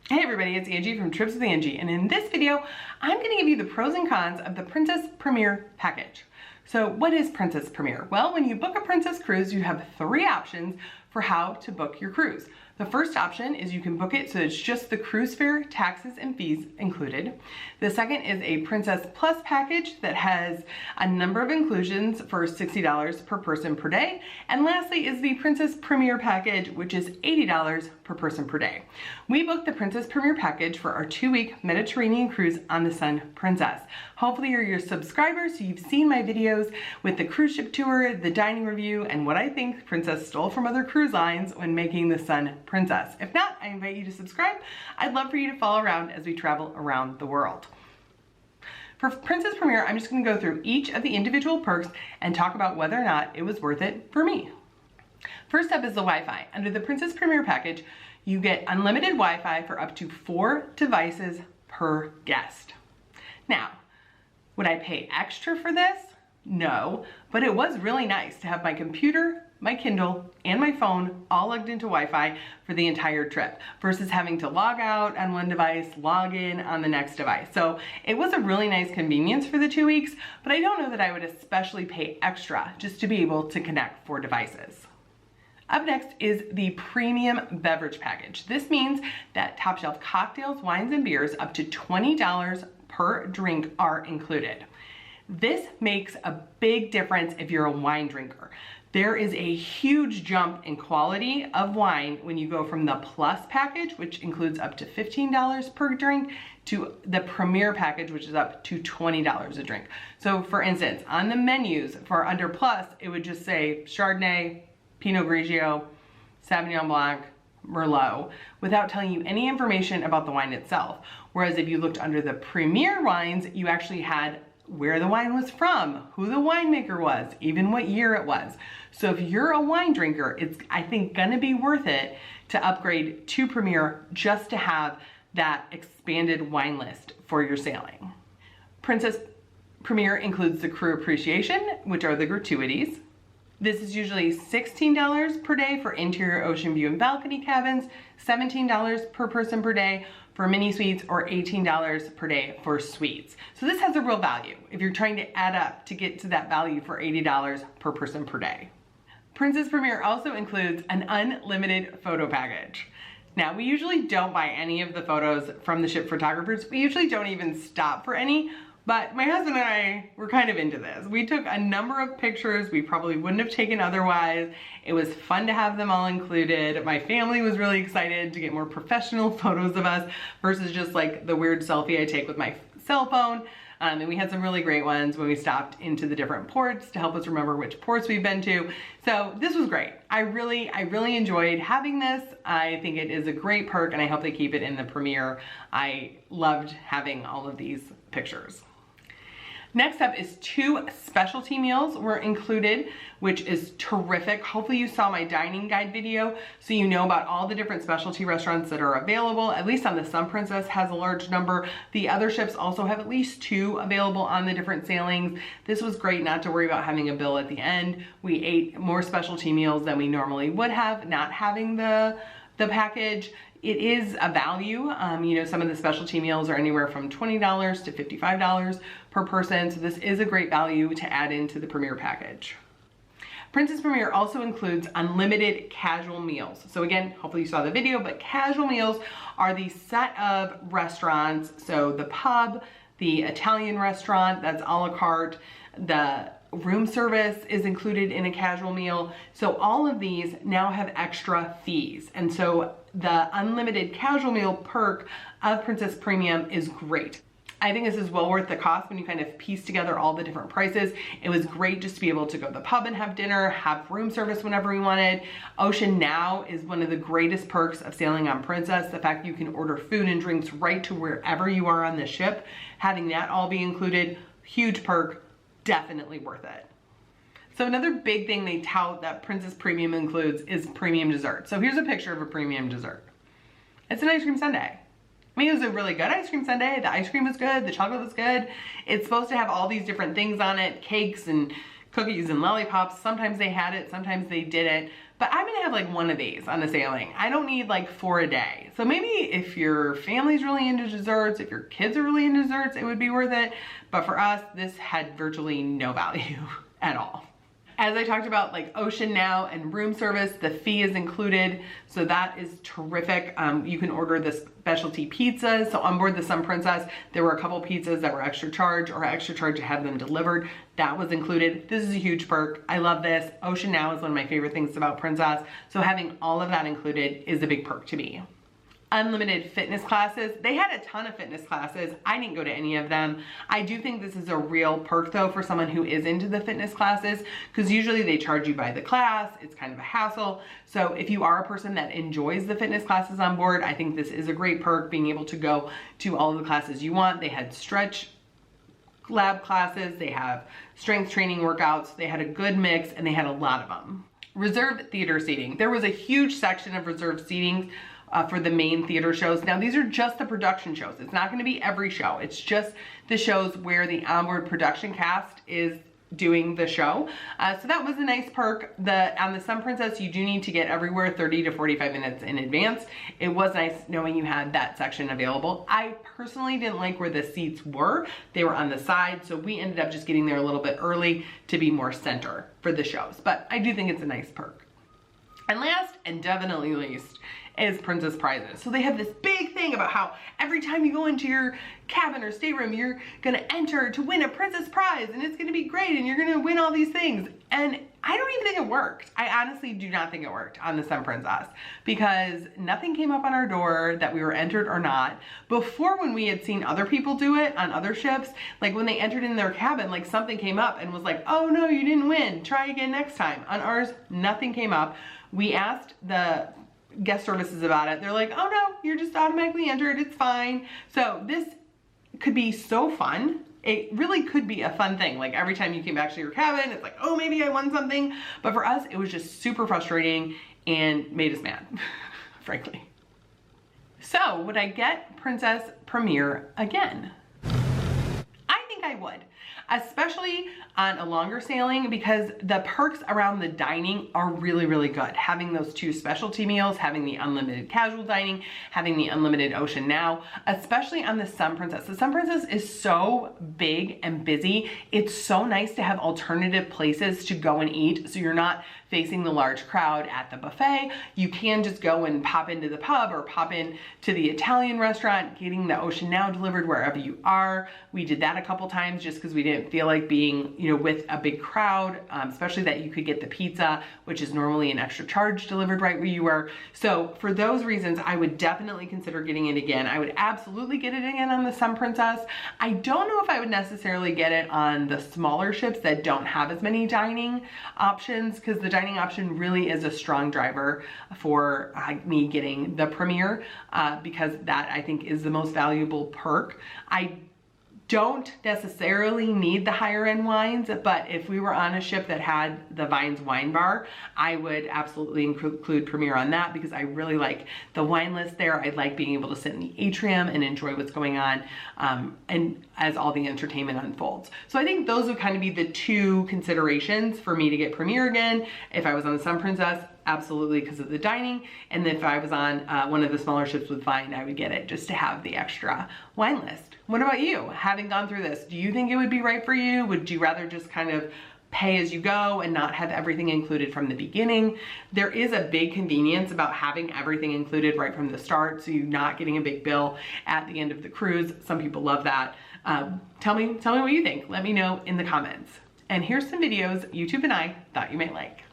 Hey everybody, it's Angie from Trips with Angie, and in this video, I'm going to give you the pros and cons of the Princess Premier package. So what is Princess Premier? Well, when you book a Princess cruise, you have 3 options for how to book your cruise. The first option is you can book it so it's just the cruise fare, taxes, and fees included. The second is a Princess Plus package that has a number of inclusions for $60 per person per day. And lastly is the Princess Premier package, which is $80 per person per day. We booked the Princess Premier package for our 2-week Mediterranean cruise on the Sun Princess. Hopefully you're your subscribers, so you've seen my videos with the cruise ship tour, the dining review, and what I think Princess stole from other cruise lines when making the Sun Princess. If not, I invite you to subscribe. I'd love for you to follow around as we travel around the world. For Princess Premier, I'm just going to go through each of the individual perks and talk about whether or not it was worth it for me. First up is the Wi-Fi. Under the Princess Premier package, you get unlimited Wi-Fi for up to 4 devices per guest. Now, would I pay extra for this? No, but it was really nice to have my computer, my Kindle, and my phone all logged into Wi-Fi for the entire trip versus having to log out on one device, log in on the next device. So it was a really nice convenience for the 2 weeks, but I don't know that I would especially pay extra just to be able to connect 4 devices. Up next is the premium beverage package. This means that top shelf cocktails, wines, and beers up to $20 per drink are included. This makes a big difference if you're a wine drinker. There is a huge jump in quality of wine when you go from the Plus package, which includes up to $15 per drink, to the Premier package, which is up to $20 a drink. So for instance, on the menus for under Plus, it would just say Chardonnay, Pinot Grigio, Sauvignon Blanc, Merlot, without telling you any information about the wine itself. Whereas if you looked under the Premier wines, you actually had where the wine was from, who the winemaker was, even what year it was. So if you're a wine drinker, it's, I think, gonna be worth it to upgrade to Premier just to have that expanded wine list for your sailing. Princess Premier includes the crew appreciation, which are the gratuities. This is usually $16 per day for interior ocean view and balcony cabins, $17 per person per day for mini suites, or $18 per day for suites. So this has a real value if you're trying to add up to get to that value for $80 per person per day. Princess Premier also includes an unlimited photo package. Now, we usually don't buy any of the photos from the ship photographers. We usually don't even stop for any, but my husband and I were kind of into this. We took a number of pictures we probably wouldn't have taken otherwise. It was fun to have them all included. My family was really excited to get more professional photos of us versus just like the weird selfie I take with my cell phone. And we had some really great ones when we stopped into the different ports to help us remember which ports we've been to. So this was great. I really enjoyed having this. I think it is a great perk, and I hope they keep it in the Premier. I loved having all of these pictures. Next up is 2 specialty meals were included, which is terrific. Hopefully you saw my dining guide video so you know about all the different specialty restaurants that are available. At least on the Sun Princess has a large number. The other ships also have at least 2 available on the different sailings. This was great not to worry about having a bill at the end. We ate more specialty meals than we normally would have, not having the package. It is a value. You know, some of the specialty meals are anywhere from $20 to $55 per person. So this is a great value to add into the Premier package. Princess Premier also includes unlimited casual meals. So again, hopefully you saw the video, but casual meals are the set of restaurants. So the pub, the Italian restaurant, that's a la carte, the room service is included in a casual meal. So all of these now have extra fees. And so the unlimited casual meal perk of Princess Premium is great. I think this is well worth the cost when you kind of piece together all the different prices. It was great just to be able to go to the pub and have dinner, have room service whenever we wanted. Ocean Now is one of the greatest perks of sailing on Princess. The fact that you can order food and drinks right to wherever you are on the ship. Having that all be included, huge perk, definitely worth it. So another big thing they tout that Princess Premium includes is premium dessert. So here's a picture of a premium dessert. It's an ice cream sundae. I mean, it was a really good ice cream sundae. The ice cream was good, the chocolate was good. It's supposed to have all these different things on it, cakes and cookies and lollipops. Sometimes they had it, sometimes they didn't. but I'm gonna have like one of these on the sailing. I don't need like 4 a day. So maybe if your family's really into desserts, if your kids are really into desserts, it would be worth it. But for us, this had virtually no value at all. As I talked about, like Ocean Now and room service, the fee is included. So that is terrific. You can order the specialty pizzas. So on board the Sun Princess, there were a couple pizzas that were extra charge or extra charge to have them delivered. That was included. This is a huge perk. I love this. Ocean Now is one of my favorite things about Princess. So having all of that included is a big perk to me. Unlimited fitness classes. They had a ton of fitness classes. I didn't go to any of them. I do think this is a real perk though for someone who is into the fitness classes, because usually they charge you by the class. It's kind of a hassle. So if you are a person that enjoys the fitness classes on board, I think this is a great perk, being able to go to all of the classes you want. They had stretch lab classes, they have strength training workouts, they had a good mix, and they had a lot of them. Reserved theater seating. There was a huge section of reserved seating for the main theater shows. Now these are just the production shows. It's not going to be every show. It's just the shows where the onboard production cast is doing the show. So that was a nice perk. On the Sun Princess, you do need to get everywhere 30 to 45 minutes in advance. It was nice knowing you had that section available. I personally didn't like where the seats were. They were on the side, so we ended up just getting there a little bit early to be more center for the shows. But I do think it's a nice perk. And last and definitely least is Princess Prizes. So they have this big thing about how every time you go into your cabin or stateroom, you're gonna enter to win a Princess Prize, and it's gonna be great, and you're gonna win all these things. And I don't even think it worked. I honestly do not think it worked on the Sun Princess, because nothing came up on our door that we were entered or not. Before, when we had seen other people do it on other ships, like when they entered in their cabin, like something came up and was like, oh no, you didn't win, try again next time. On ours, nothing came up. We asked the guest services about it. They're like, oh no, you're just automatically entered, it's fine. So this could be so fun. It really could be a fun thing. Like every time you came back to your cabin, it's like, oh, maybe I won something. But for us, it was just super frustrating and made us mad, frankly. So would I get Princess Premier again? I think I would, especially on a longer sailing, because the perks around the dining are really, really good. Having those 2 specialty meals, having the unlimited casual dining, having the unlimited Ocean Now, especially on the Sun Princess. The Sun Princess is so big and busy. It's so nice to have alternative places to go and eat, so you're not facing the large crowd at the buffet. You can just go and pop into the pub or pop in to the Italian restaurant, getting the Ocean Now delivered wherever you are. We did that a couple times just because we didn't feel like being, with a big crowd, especially that you could get the pizza, which is normally an extra charge, delivered right where you were. So for those reasons, I would definitely consider getting it again. I would absolutely get it again on the Sun Princess. I don't know if I would necessarily get it on the smaller ships that don't have as many dining options, because the dining option really is a strong driver for me getting the Premier, because that I think is the most valuable perk. I don't necessarily need the higher end wines, but if we were on a ship that had the Vines wine bar, I would absolutely include Premier on that, because I really like the wine list there. I like being able to sit in the atrium and enjoy what's going on, and as all the entertainment unfolds. So I think those would kind of be the 2 considerations for me to get Premier again. If I was on the Sun Princess, absolutely, because of the dining. And then if I was on one of the smaller ships with Vine, I would get it just to have the extra wine list. What about you? Having gone through this, do you think it would be right for you? Would you rather just kind of pay as you go and not have everything included from the beginning? There is a big convenience about having everything included right from the start, so you're not getting a big bill at the end of the cruise. Some people love that. Tell me what you think. Let me know in the comments. And here's some videos YouTube and I thought you might like.